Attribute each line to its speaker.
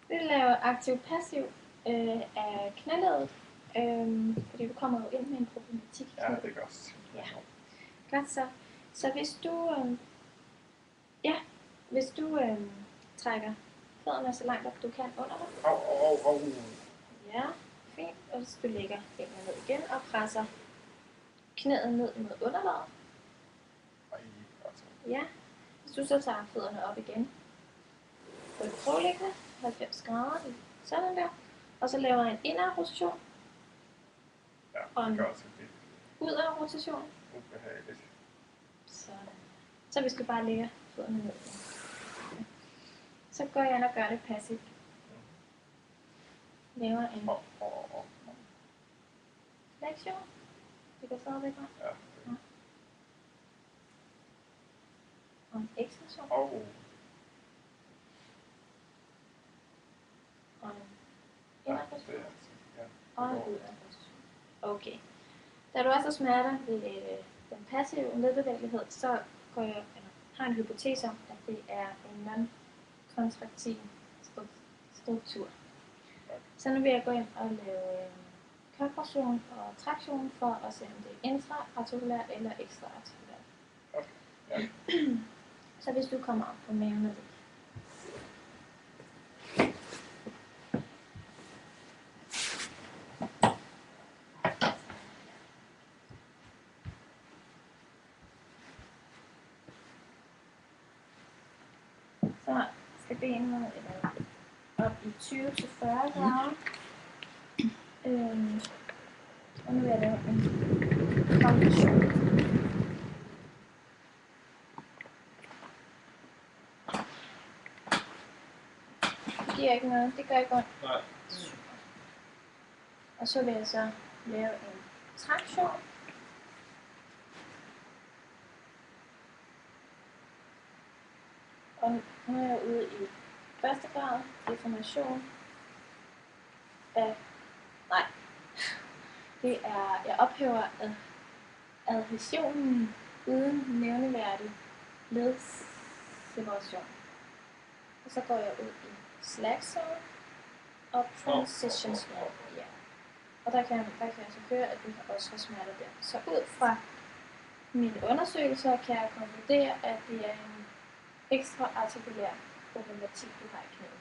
Speaker 1: Vi laver aktiv-passiv af knæledet, fordi du kommer jo ind med en problematik.
Speaker 2: Ja, det gør også.
Speaker 1: Ja. Godt så. Så hvis du trækker fødderne så langt op du kan under dig. Ja, fint. Og hvis du lægger fingrene ned igen og presser knæet ned mod underlaget. Ja. Hvis du så tager fødderne op igen. På et prøveliggende, 90 grader, sådan der. Og så laver jeg en indad rotation.
Speaker 2: Ja,
Speaker 1: og en
Speaker 2: det gør også lidt
Speaker 1: udad rotation.
Speaker 2: ubehageligt.
Speaker 1: Sådan. Så vi skal bare lægge fødderne ned igen. Så går jeg ind og gør det passivt. Laver en flexion. Det kan stadigvæk være.
Speaker 2: Ja.
Speaker 1: Og en ekstension.
Speaker 2: Og
Speaker 1: Og en indad rotation. Og en udad rotation. Okay. Da du også smerter ved den passive ledbevægelighed, så har en hypotese om, at det er en non-kontraktil struktur. Så nu vil jeg gå ind og lave kompression og traktion for at se, om det er intraartikulært eller ekstraartikulært.
Speaker 2: okay. Ja.
Speaker 1: Så hvis du kommer op på maven og det. Så skal benene op i 20-40 grader. Og nu vil jeg lave en kompression. Det giver ikke noget. Det gør ikke ondt.
Speaker 2: Nej.
Speaker 1: Og så vil jeg så lave en traktion. Og nu er jeg ude i første grad deformation af, det er, jeg ophæver adhæsionen uden nævneværdig ledseparation. Og så går jeg ud i slack zone og transition zone. Ja. Og der kan jeg så høre, at du også har smerter der. Så ud fra mine undersøgelser kan jeg konkludere, at det er en ekstraartikulær problematik, du har i knæet.